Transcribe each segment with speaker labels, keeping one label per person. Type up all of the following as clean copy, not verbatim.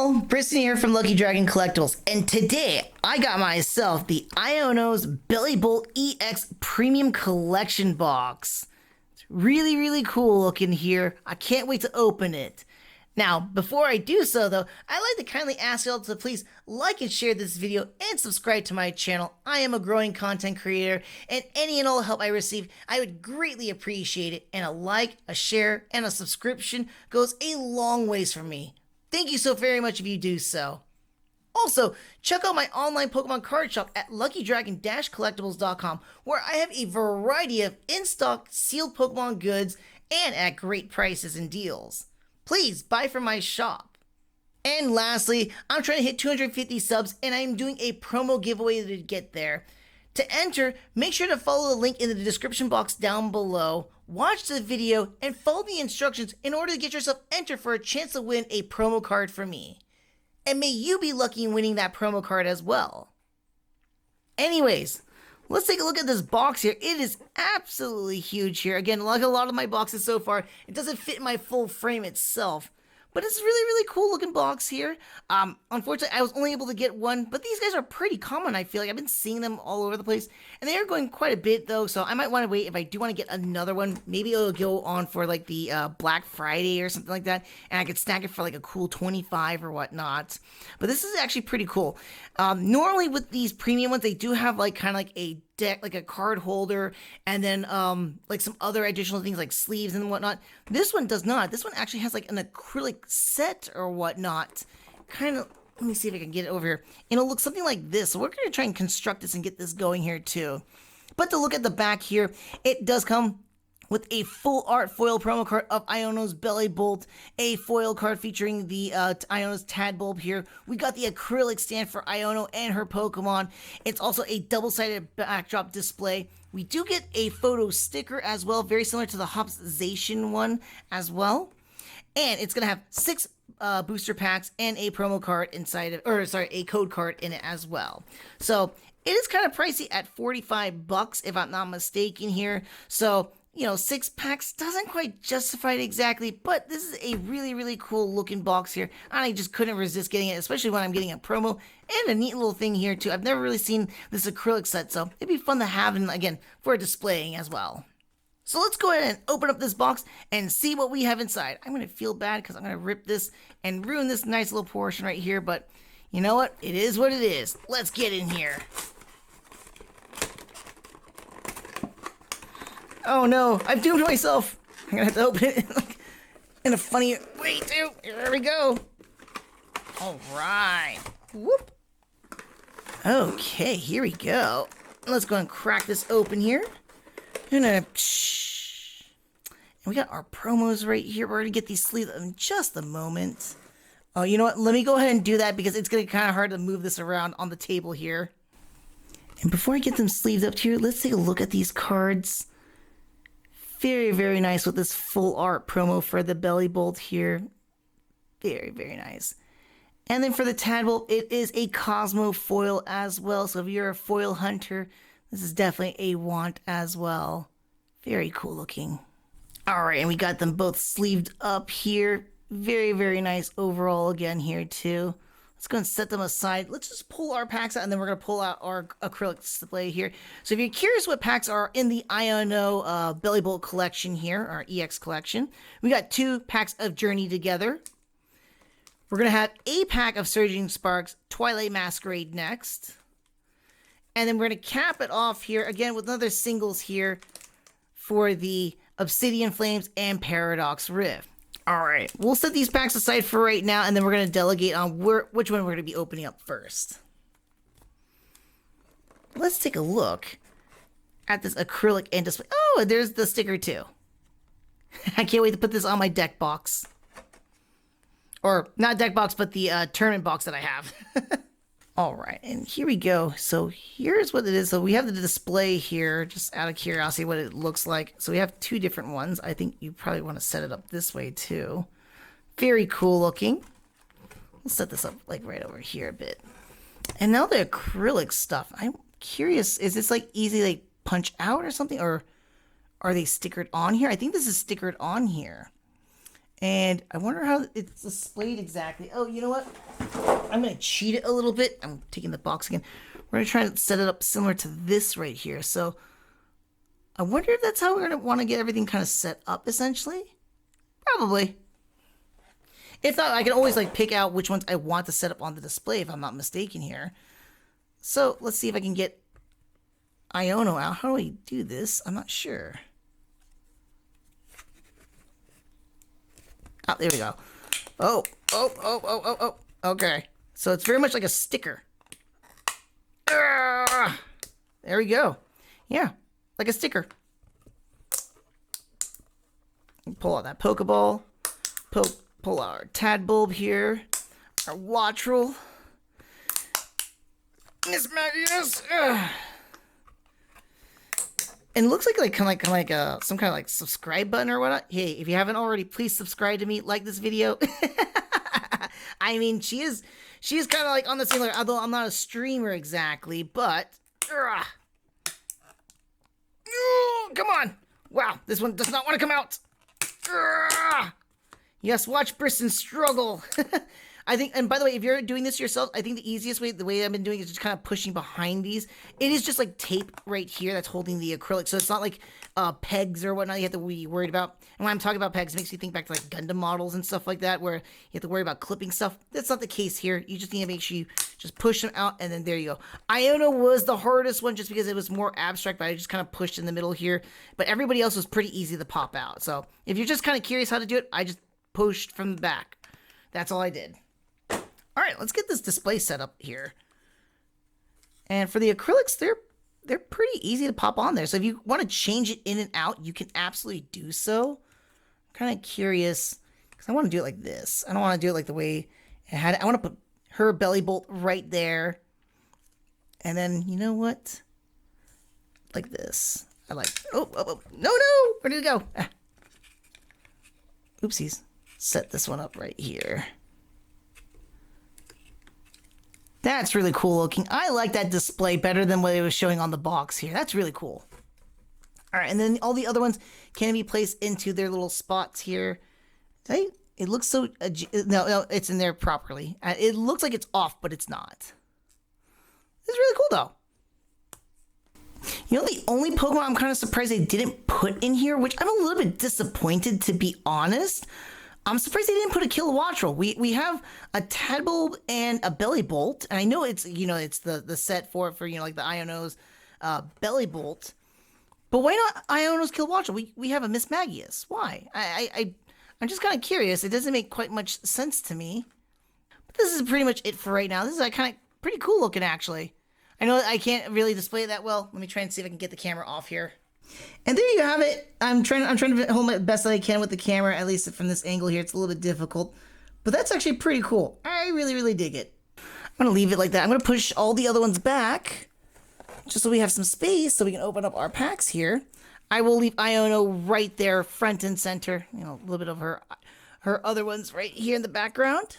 Speaker 1: all, Briston here from Lucky Dragon Collectibles, and today I got myself the Iono's Bellibolt EX Premium Collection Box. It's really cool looking here. I can't wait to open it. Now, before I do so though, I'd like to kindly ask y'all to please like and share this video and subscribe to my channel. I am a growing content creator, and any and all help I receive, I would greatly appreciate it, and a like, a share, and a subscription goes a long ways for me. Thank you so very much if you do so. Also, check out my online Pokemon card shop at luckydragon-collectibles.com, where I have a variety of in-stock sealed Pokemon goods and at great prices and deals. Please buy from my shop. And lastly, I'm trying to hit 250 subs, and I'm doing a promo giveaway to get there. To enter, make sure to follow the link in the description box down below, watch the video, and follow the instructions in order to get yourself entered for a chance to win a promo card from me. And may you be lucky in winning that promo card as well. Anyways, let's take a look at this box here. It is absolutely huge here. Again, like a lot of my boxes so far, it doesn't fit my full frame itself. But it's a really cool looking box here. Unfortunately, I was only able to get one, but these guys are pretty common, I feel like. I've been seeing them all over the place, and they are going quite a bit, though, so I might want to wait. If I do want to get another one, maybe it'll go on for, like, the Black Friday or something like that, and I could stack it for, like, a cool 25 or whatnot. But this is actually pretty cool. Normally, with these premium ones, they do have, like, kind of like a deck, like a card holder, and then like some other additional things like sleeves and whatnot. This one does not. This one actually has like an acrylic set or whatnot. Kind of, let me see if I can get it over here. And it'll look something like this. So we're going to try and construct this and get this going here too. But to look at the back here, it does come with a full art foil promo card of Iono's Bellibolt, a foil card featuring the Iono's Tadbulb here. We got the acrylic stand for Iono and her Pokemon. It's also a double-sided backdrop display. We do get a photo sticker as well, very similar to the Hopzation one as well. And it's going to have 6 booster packs and a promo card inside of, or sorry, a code card in it as well. So it is kind of pricey at $45 if I'm not mistaken here. So, you know, 6 packs doesn't quite justify it exactly, but this is a really cool looking box here. I just couldn't resist getting it, especially when I'm getting a promo, and a neat little thing here too. I've never really seen this acrylic set, so it'd be fun to have, and again, for displaying as well. So let's go ahead and open up this box and see what we have inside. I'm going to feel bad because I'm going to rip this and ruin this nice little portion right here, but you know what? It is what it is. Let's get in here. Oh no, I've doomed myself. I'm gonna have to open it in a funny way too. There we go. All right. Whoop. Okay, here we go. Let's go and crack this open here. And we got our promos right here. We're gonna get these sleeves in just a moment. Oh, you know what? Let me go ahead and do that because it's gonna be kind of hard to move this around on the table here. And before I get them sleeved up here, let's take a look at these cards. Very nice with this full art promo for the Bellibolt here. Very nice. And then for the Tadbulb, it is a Cosmo foil as well. So if you're a foil hunter, this is definitely a want as well. Very cool looking. All right, and we got them both sleeved up here. Very nice overall again here too. Let's go and set them aside. Let's just pull our packs out, and then we're going to pull out our acrylic display here. So if you're curious what packs are in the Iono Bellibolt collection here, our EX collection, we got 2 packs of Journey Together. We're going to have a pack of Surging Sparks, Twilight Masquerade next. And then we're going to cap it off here, again, with another singles here for the Obsidian Flames and Paradox Rift. All right, we'll set these packs aside for right now, and then we're going to delegate on which one we're going to be opening up first. Let's take a look at this acrylic and display. Oh, there's the sticker too. I can't wait to put this on my deck box. Or not deck box, but the tournament box that I have. All right, and here we go. So here's what it is. So we have the display here, just out of curiosity what it looks like. So we have 2 different ones. I think you probably want to set it up this way too. Very cool looking. We'll set this up like right over here a bit. And now the acrylic stuff. I'm curious, is this like easy like punch out or something? Or are they stickered on here? I think this is stickered on here. And I wonder how it's displayed exactly. Oh, you know what? I'm going to cheat it a little bit. I'm taking the box again. We're going to try to set it up similar to this right here. So I wonder if that's how we're going to want to get everything kind of set up, essentially. Probably. If not, I can always like pick out which ones I want to set up on the display if I'm not mistaken here. So let's see if I can get Iono out. How do I do this? I'm not sure. Oh, there we go. Oh. Okay. So it's very much like a sticker. There we go. Yeah, like a sticker. Pull out that Pokeball. Pull out our Tadbulb here. Our Wattrel. Miss Magius. And it looks like some kind of like subscribe button or whatnot. Hey, if you haven't already, please subscribe to me. Like this video. I mean, she is kind of like on the same level, although I'm not a streamer exactly, but come on. Wow, this one does not want to come out. Yes, watch Briston struggle. I think, and by the way, if you're doing this yourself, I think the easiest way, the way I've been doing, is just kind of pushing behind these. It is just like tape right here that's holding the acrylic, so it's not like pegs or whatnot you have to be worried about. And when I'm talking about pegs, it makes me think back to like Gundam models and stuff like that, where you have to worry about clipping stuff. That's not the case here. You just need to make sure you just push them out, and then there you go. Iono was the hardest one just because it was more abstract, but I just kind of pushed in the middle here. But everybody else was pretty easy to pop out. So if you're just kind of curious how to do it, I just pushed from the back. That's all I did. All right, let's get this display set up here. And for the acrylics, they're pretty easy to pop on there. So if you want to change it in and out, you can absolutely do so. I'm kind of curious because I want to do it like this. I don't want to do it like the way it had it. I want to put her Bellibolt right there. And then, you know what? Like this. I like, no, where did it go? Ah. Oopsies. Set this one up right here. That's really cool looking. I like that display better than what it was showing on the box here. That's really cool. All right, and then all the other ones can be placed into their little spots here. It looks so... no, it's in there properly. It looks like it's off, but it's not. It's really cool, though. You know, the only Pokemon I'm kind of surprised they didn't put in here, which I'm a little bit disappointed, to be honest. I'm surprised they didn't put a Kilowattrel. We have a Tadbulb and a Bellibolt, and I know it's, you know, it's the set for you know, like the Iono's Bellibolt. But why not Iono's Kilowattrel? We have a Miss Magius. Why? I'm just kind of curious. It doesn't make quite much sense to me. But this is pretty much it for right now. This is kind of pretty cool looking, actually. I know I can't really display it that well. Let me try and see if I can get the camera off here. And there you have it. I'm trying to hold my best that I can with the camera, at least from this angle here. It's a little bit difficult, but that's actually pretty cool. I really dig it. I'm gonna leave it like that. I'm gonna push all the other ones back, just so we have some space, so we can open up our packs here. I will leave Iono right there, front and center. You know, a little bit of her other ones right here in the background.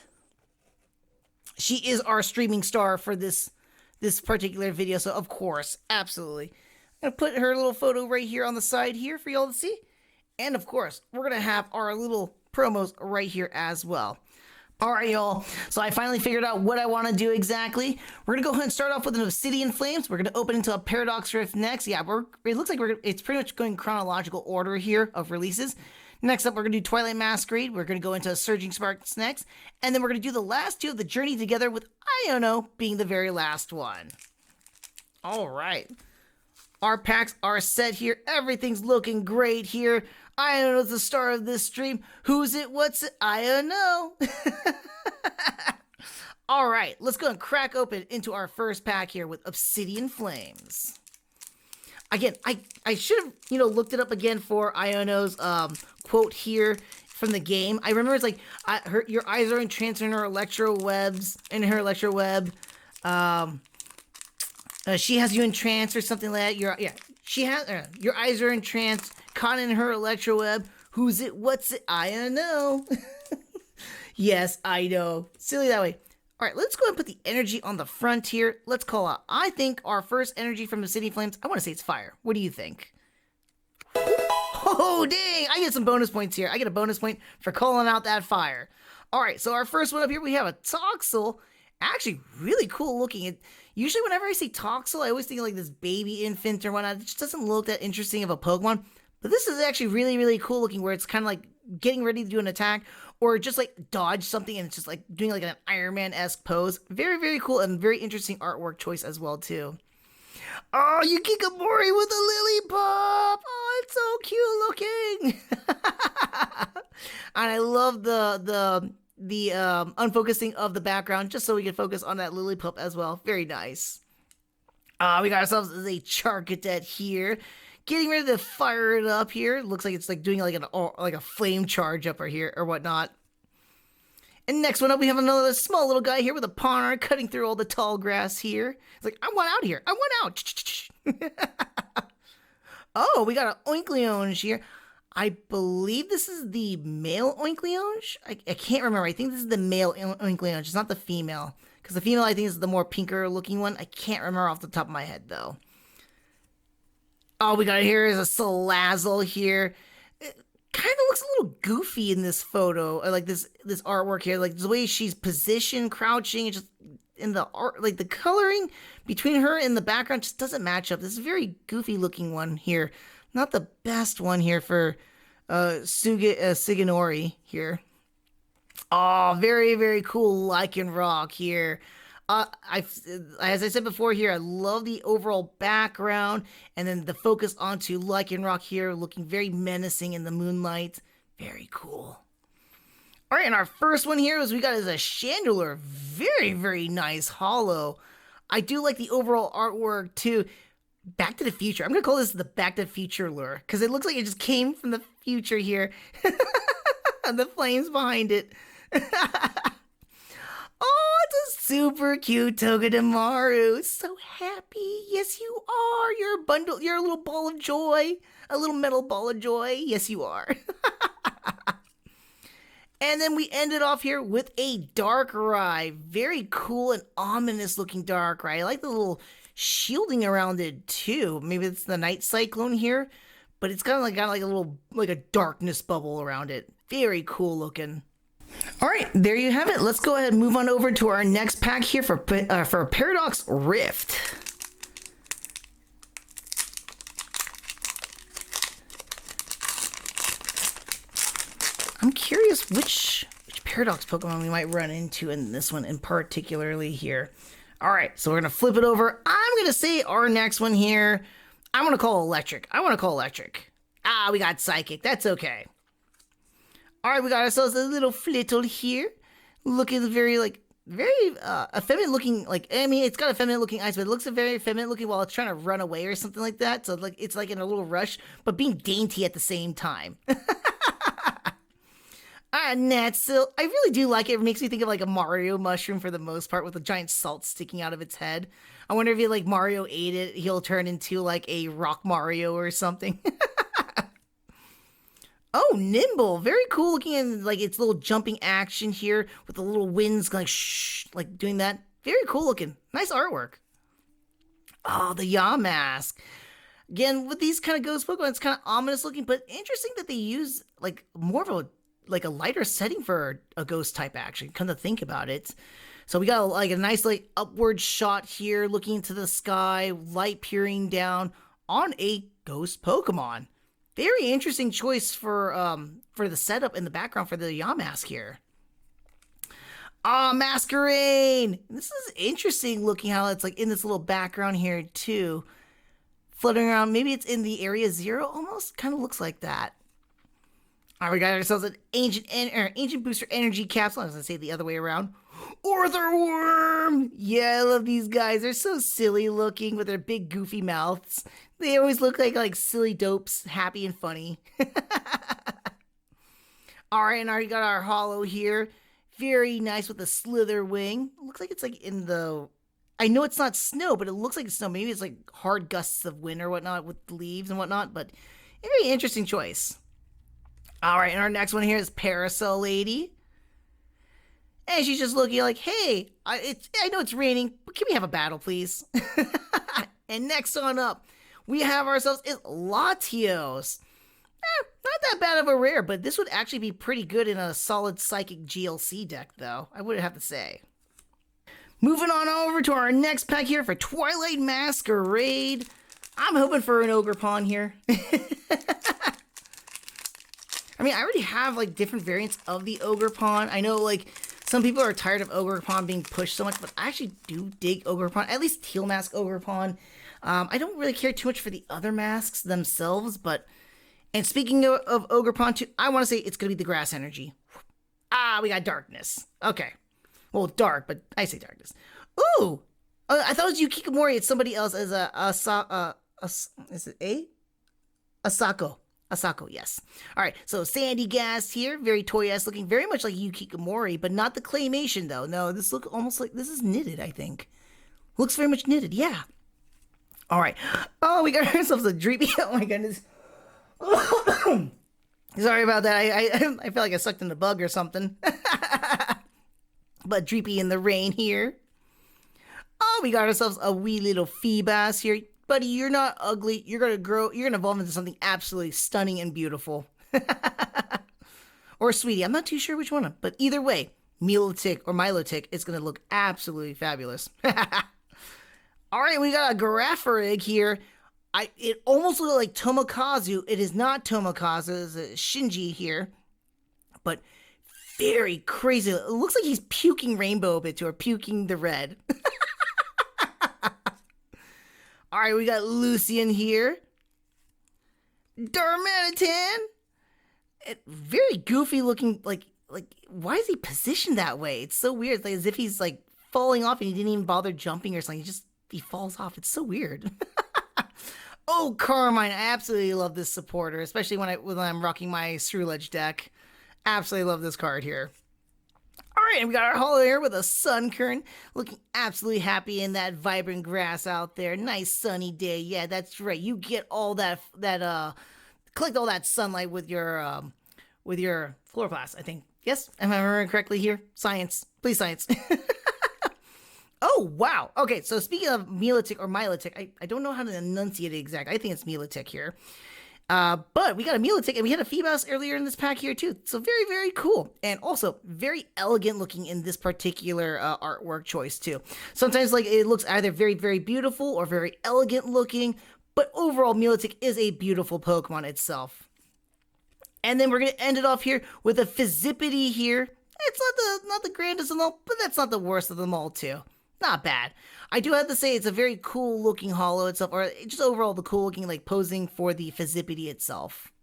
Speaker 1: She is our streaming star for this particular video, so of course, absolutely. I'm going to put her little photo right here on the side here for y'all to see. And of course, we're going to have our little promos right here as well. All right, y'all. So I finally figured out what I want to do exactly. We're going to go ahead and start off with an Obsidian Flames. We're going to open into a Paradox Rift next. Yeah, it looks like it's pretty much going chronological order here of releases. Next up, we're going to do Twilight Masquerade. We're going to go into Surging Sparks next. And then we're going to do the last two of the Journey Together, with Iono being the very last one. All right. Our packs are set here. Everything's looking great here. Iono's the star of this stream. Who's it? What's it? Iono. All right, let's go and crack open into our first pack here with Obsidian Flames. Again, I should have, you know, looked it up again for Iono's quote here from the game. I remember it's like, your eyes are entranced in her electro web. She has you entranced or something like that. She has your eyes are entranced, caught in her electro web. Who's it? What's it? I don't know. Yes, I know. Silly that way. All right, let's go and put the energy on the front here. Let's call out. I think our first energy from the City Flames, I want to say it's fire. What do you think? Oh, dang! I get some bonus points here. I get a bonus point for calling out that fire. All right, so our first one up here, we have a Toxel. Actually, really cool looking. Usually, whenever I see Toxel, I always think of like this baby infant or whatnot. It just doesn't look that interesting of a Pokemon. But this is actually really, really cool looking, where it's kind of like getting ready to do an attack or just like dodge something, and it's just like doing like an Iron Man-esque pose. Very, very cool and very interesting artwork choice as well, too. Oh, Yukikamori with a lily pop! Oh, it's so cute looking. And I love the unfocusing of the background, just so we can focus on that lily pup as well. Very nice. We got ourselves a Charcadet here, getting ready to fire it up here. Looks like it's like doing like a flame charge up here or whatnot. And next one up, we have another small little guy here with a Pawner cutting through all the tall grass here. It's like, I want out here. I want out. Oh, we got an Oinkleonge here. I believe this is the male Oinkleonge. I can't remember. I think this is the male Oinkleonge. It's not the female. Because the female, I think, is the more pinker looking one. I can't remember off the top of my head, though. Oh, we got here is a Salazzle here. Kind of looks a little goofy in this photo. I like this artwork here, like the way she's positioned, crouching, and just in the art, like the coloring between her and the background just doesn't match up. This is a very goofy looking one here. Not the best one here for Suganori here. Oh, very, very cool Lycanroc here. As I said before here, I love the overall background, and then the focus onto Lycanroc here, looking very menacing in the moonlight. Very cool. All right, and our first one here is we got is a Chandelure. Very, very nice holo. I do like the overall artwork too. Back to the Future. I'm gonna call this the Back to the Future lure because it looks like it just came from the future here. And the flames behind it. Oh, it's a super cute Togedemaru. So happy. Yes, you are. You're a bundle. You're a little ball of joy. A little metal ball of joy. Yes, you are. And then we ended off here with a Darkrai. Very cool and ominous looking Darkrai. I like the little shielding around it too. Maybe it's the Night Cyclone here, but it's got like a little like a darkness bubble around it. Very cool looking. All right, there you have it. Let's go ahead and move on over to our next pack here for Paradox Rift. I'm curious which Paradox Pokemon we might run into in this one in particularly here. All right, so we're gonna flip it over. I'm gonna say our next one here, I want to call Electric. Ah, we got Psychic. That's okay. All right, we got ourselves a little Flittle here, looking very effeminate looking. Like, I mean, it's got a feminine looking eyes, but it looks very effeminate looking while it's trying to run away or something like that. So like it's like in a little rush, but being dainty at the same time. Netsil, I really do like it. It makes me think of like a Mario mushroom for the most part, with a giant salt sticking out of its head. I wonder if like Mario ate it, he'll turn into like a Rock Mario or something. Oh, Nimble. Very cool looking, and like its little jumping action here with the little winds like shh, like doing that. Very cool looking. Nice artwork. Oh, the Yamask. Again, with these kind of ghost Pokemon, it's kind of ominous looking, but interesting that they use like more of a lighter setting for a ghost type action. Come to think about it. So we got like a nice like upward shot here, looking into the sky, light peering down on a ghost Pokemon. Very interesting choice for the setup in the background for the Yamask here. Ah, Masquerain! This is interesting looking how it's like in this little background here too. Floating around, maybe it's in the area 0 almost? Kind of looks like that. Alright, we got ourselves an Ancient Booster Energy Capsule. I was going to say the other way around. Orthworm! Yeah, I love these guys. They're so silly looking with their big goofy mouths. They always look like silly dopes, happy and funny. Alright, and already got our holo here. Very nice with the Slither Wing. Looks like it's like in the... I know it's not snow, but it looks like it's snow. Maybe it's like hard gusts of wind or whatnot with the leaves and whatnot, but a very interesting choice. Alright, and our next one here is Parasol Lady. And she's just looking like, hey, I know it's raining, but can we have a battle, please? And next on up, we have ourselves is Latios. Not that bad of a rare, but this would actually be pretty good in a solid Psychic GLC deck, though, I would have to say. Moving on over to our next pack here for Twilight Masquerade. I'm hoping for an Ogre Pawn here. I mean, I already have, like, different variants of the Ogre Pawn. I know, like, some people are tired of Ogre Pawn being pushed so much, but I actually do dig Ogre Pawn, at least Teal Mask Ogre Pawn. I don't really care too much for the other masks themselves, but... And speaking of Ogre Pawn, too, I want to say it's going to be the Grass Energy. Ah, we got Darkness. Okay. Well, dark, but I say Darkness. Ooh! I thought it was Yukikomori. It's somebody else as is it A? Asako. Asako, yes. All right, so Sandy Gas here, very toy-esque looking, very much like Yukikomori, but not the claymation, though. No, this looks almost like, this is knitted, I think. Looks very much knitted, yeah. All right. Oh, we got ourselves a Dreepy. Oh, my goodness. Sorry about that. I feel like I sucked in a bug or something. But Dreepy in the rain here. Oh, we got ourselves a wee little Feebas here. Buddy, you're not ugly. You're going to grow. You're going to evolve into something absolutely stunning and beautiful. Or Sweetie. I'm not too sure which one. But either way, Milotic or Milotic is going to look absolutely fabulous. All right, we got a Girafarig here. It almost looks like Tomokazu. It is not Tomokazu. It's Shinji here. But very crazy. It looks like he's puking rainbow a bit too, or puking the red. All right, we got Lucian here. Darmanitan. Very goofy looking, like, why is he positioned that way? It's so weird. It's like as if he's, like, falling off and he didn't even bother jumping or something. He falls off. It's so weird. Oh, Carmine. I absolutely love this supporter, especially when I'm rocking my Ceruledge deck. Absolutely love this card here. All right, and we got our holo here with a Sunkern, looking absolutely happy in that vibrant grass out there. Nice sunny day. Yeah, that's right. You get all that collect all that sunlight with your fluoroplast, I think. Yes, am I remembering correctly here? Science. Please, science. Oh, wow. Okay, so speaking of Milotic or Milotic, I don't know how to enunciate it exactly. I think it's Milotic here. But we got a Milotic and we had a Feebas earlier in this pack here too. So very, very cool. And also very elegant looking in this particular artwork choice too. Sometimes like it looks either very, very beautiful or very elegant looking, but overall Milotic is a beautiful Pokemon itself. And then we're going to end it off here with a Fizzipity here. It's not the grandest of them all, but that's not the worst of them all too. Not bad. I do have to say it's a very cool looking holo itself, or just overall the cool looking like posing for the Fizzipity itself.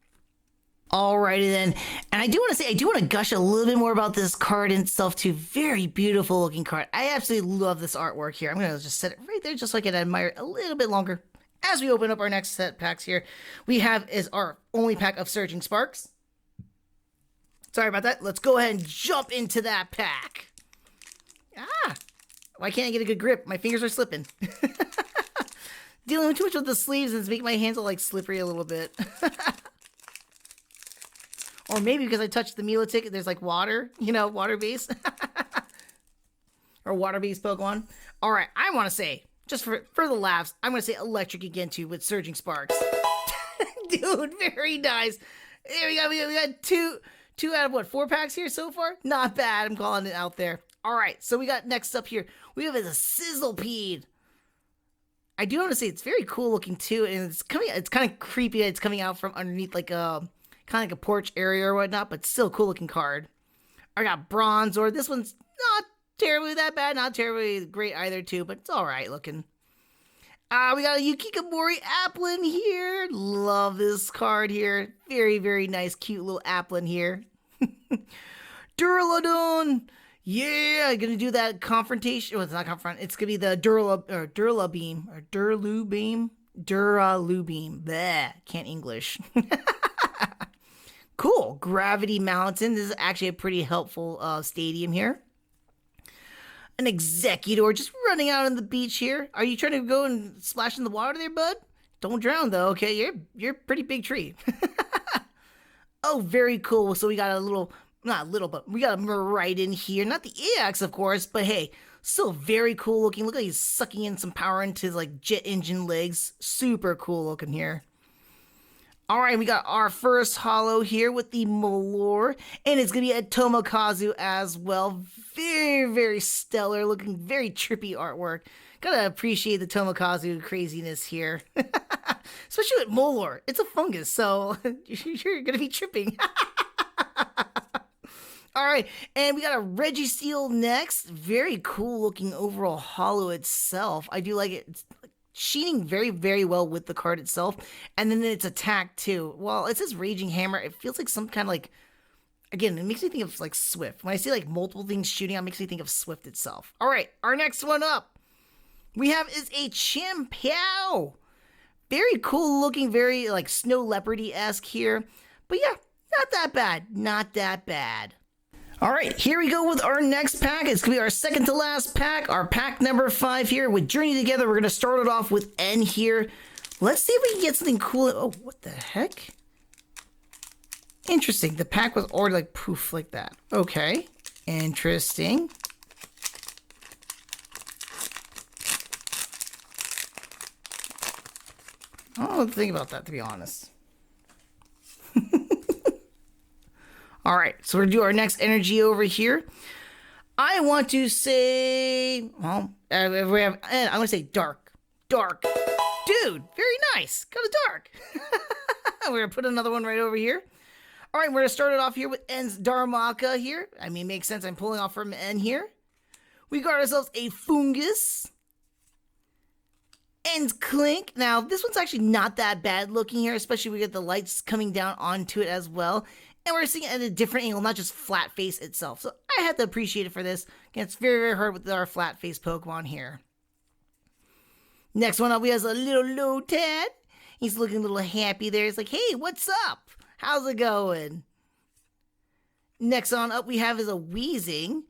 Speaker 1: Alrighty then, and I do want to gush a little bit more about this card itself too. Very beautiful looking card. I absolutely love this artwork here. I'm gonna just set it right there just so I can admire it a little bit longer. As we open up our next set packs here, we have is our only pack of Surging Sparks. Sorry about that. Let's go ahead and jump into that pack. Why can't I get a good grip? My fingers are slipping. Dealing too much with the sleeves and it's making my hands all like slippery a little bit. Or maybe because I touched the Milotic, there's like water, water based. Or water based Pokemon. All right, I want to say, just for the laughs, I'm going to say electric again too with Surging Sparks. Dude, very nice. There we go. We got two out of what, 4 packs here so far? Not bad. I'm calling it out there. All right, so we got next up here. We have a Sizzlepede. I do want to say it's very cool looking too, and it's kind of creepy that it's coming out from underneath like a kind of like a porch area or whatnot, but still cool looking card. I got Bronzor. This one's not terribly that bad, not terribly great either too, but it's all right looking. We got a Yukikomori Applin here. Love this card here. Very, very nice, cute little Applin here. Duraludon. Yeah, I'm gonna do that confrontation. Well, it's not confront. It's gonna be the Duraludon. Bleh, can't English. Cool. Gravity Mountain. This is actually a pretty helpful stadium here. An Executor just running out on the beach here. Are you trying to go and splash in the water there, bud? Don't drown though. Okay, you're a pretty big tree. Oh, very cool. So we got but we got a Miraidon here. Not the EX, of course, but hey, still very cool looking. Look like he's sucking in some power into his like jet engine legs. Super cool looking here. All right, we got our first holo here with the Malor, and it's gonna be a Tomokazu as well. Very, very stellar, looking very trippy artwork. Gotta appreciate the Tomokazu craziness here, especially with Molor. It's a fungus, so you're gonna be tripping. All right, and we got a Registeel next. Very cool looking overall holo itself. I do like it. It's sheening very, very well with the card itself. And then its attack too. Well, it says Raging Hammer. It feels like some kind of like, again, it makes me think of like Swift. When I see like multiple things shooting, it makes me think of Swift itself. All right, our next one up we have is a Chimpow. Very cool looking, very like Snow Leopardy-esque here. But yeah, not that bad. Not that bad. All right, here we go with our next pack. It's going to be our second to last pack, our pack number 5 here. With Journey Together, we're going to start it off with N here. Let's see if we can get something cool. Oh, what the heck? Interesting. The pack was already like poof like that. Okay, interesting. I don't know what to think about that, to be honest. All right, so we're gonna do our next energy over here. I want to say, well, we have, I'm gonna say dark. Dark. Dude, very nice. Go to dark. We're gonna put another one right over here. All right, we're gonna start it off here with N's Darmaka here. I mean, makes sense. I'm pulling off from N here. We got ourselves a Fungus. N's Clink. Now, this one's actually not that bad looking here, especially we get the lights coming down onto it as well. And we're seeing it at a different angle, not just flat face itself. So I have to appreciate it for this. Again, it's very, very hard with our flat face Pokemon here. Next one up, we have a little Lotad. He's looking a little happy there. He's like, hey, what's up? How's it going? Next on up, we have is a Wheezing.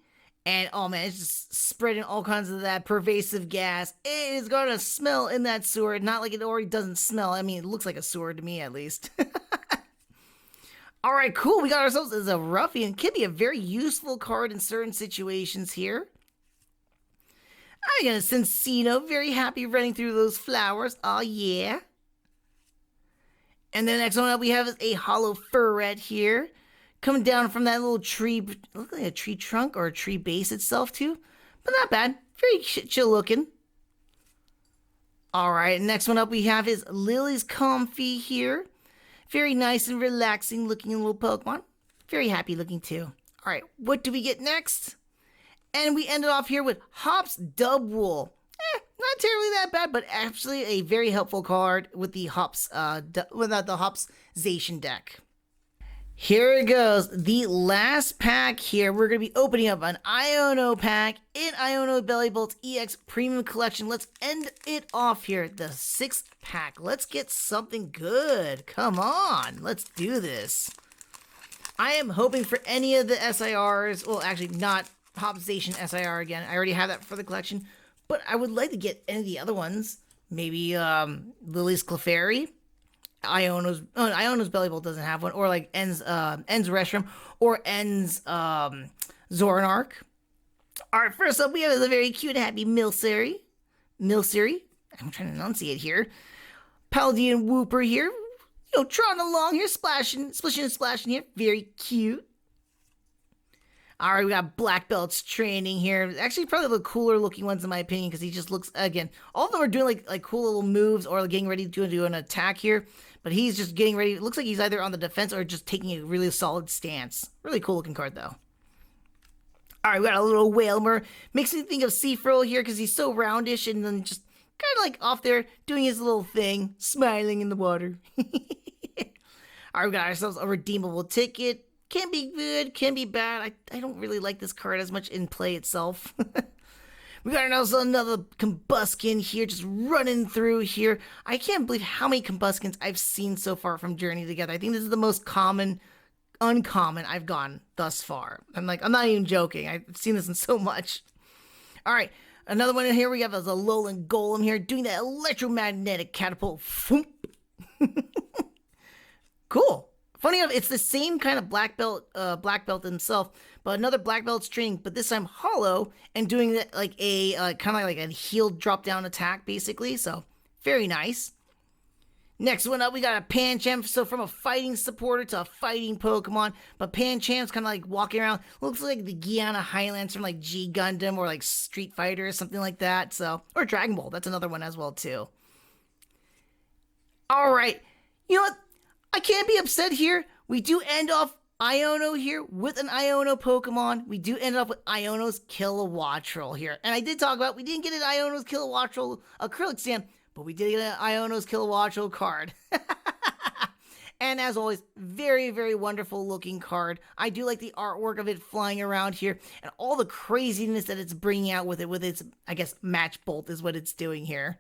Speaker 1: And oh man, it's just spreading all kinds of that pervasive gas. It is going to smell in that sewer. Not like it already doesn't smell. I mean, it looks like a sewer to me at least. All right, cool. We got ourselves as a Ruffian. Can be a very useful card in certain situations here. I got a Cincino. Very happy running through those flowers. Oh, yeah. And the next one up we have is a Hollow Furret here. Coming down from that little tree. Looks like a tree trunk or a tree base itself, too. But not bad. Very chill looking. All right, next one up we have is Lily's Comfy here. Very nice and relaxing looking little Pokemon. Very happy looking too. All right, what do we get next? And we ended off here with Hops Dubwool. Not terribly that bad, but actually a very helpful card with the Hops, without the Hopsization deck. Here it goes. The last pack here. We're going to be opening up an Iono pack in Iono Bellibolt EX Premium Collection. Let's end it off here. The 6th pack. Let's get something good. Come on. Let's do this. I am hoping for any of the SIRs. Well, actually, not Hopsization SIR again. I already have that for the collection. But I would like to get any of the other ones. Maybe Lily's Clefairy. Iono's Bellibolt doesn't have one, or like N's Restroom, or N's Zoranark. All right, first up we have a very cute, happy Milcery. I'm trying to enunciate here. Paldean Wooper here, trotting along here, splashing and splashing here, very cute. All right, we got Black Belt's training here. Actually, probably the cooler looking ones in my opinion, because he just looks, again, all of them are doing like cool little moves or getting ready to do an attack here. But he's just getting ready. It looks like he's either on the defense or just taking a really solid stance. Really cool looking card though. All right, we got a little Wailmer. Makes me think of Seafrill here because he's so roundish and then just kind of like off there doing his little thing, smiling in the water. All right, we got ourselves a redeemable ticket. Can be good, can be bad. I don't really like this card as much in play itself. We got also another Combuskin here, just running through here. I can't believe how many Combuskins I've seen so far from Journey Together. I think this is the most uncommon I've gone thus far. I'm not even joking. I've seen this in so much. All right, another one in here. We have a Alolan Golem here doing that electromagnetic catapult. Cool. Funny enough, it's the same kind of black belt himself, but another black belt's training, but this time hollow and doing that like a kind of like a healed drop down attack basically. So very nice. Next one up, we got a Pancham. So from a fighting supporter to a fighting Pokemon. But Pancham's kind of like walking around. Looks like the Guyana Highlands from like G Gundam or like Street Fighter or something like that. So, or Dragon Ball. That's another one as well too. All right. You know what? I can't be upset here. We do end off Iono here with an Iono Pokemon. We do end up with Iono's Kilowattrel here. And I did talk about, we didn't get an Iono's Kilowattrel acrylic stand, but we did get an Iono's Kilowattrel card. And as always, very, very wonderful looking card. I do like the artwork of it flying around here and all the craziness that it's bringing out with it, with its, I guess, match bolt is what it's doing here.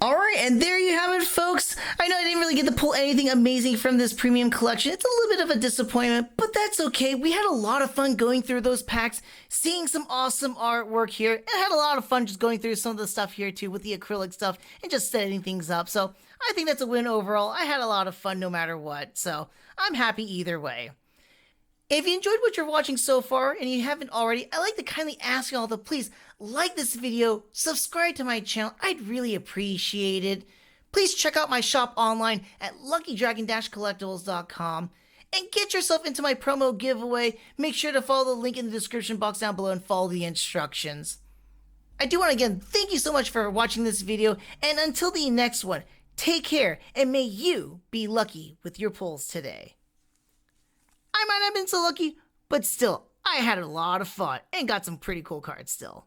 Speaker 1: Alright, and there you have it, folks. I know I didn't really get to pull anything amazing from this premium collection. It's a little bit of a disappointment, but that's okay. We had a lot of fun going through those packs, seeing some awesome artwork here, and I had a lot of fun just going through some of the stuff here too with the acrylic stuff and just setting things up. So I think that's a win overall. I had a lot of fun no matter what, so I'm happy either way. If you enjoyed what you're watching so far and you haven't already, I'd like to kindly ask you all to please like this video, subscribe to my channel. I'd really appreciate it. Please check out my shop online at luckydragon-collectibles.com and get yourself into my promo giveaway. Make sure to follow the link in the description box down below and follow the instructions. I do want to again thank you so much for watching this video, and until the next one, take care and may you be lucky with your pulls today. I might not have been so lucky, but still, I had a lot of fun and got some pretty cool cards still.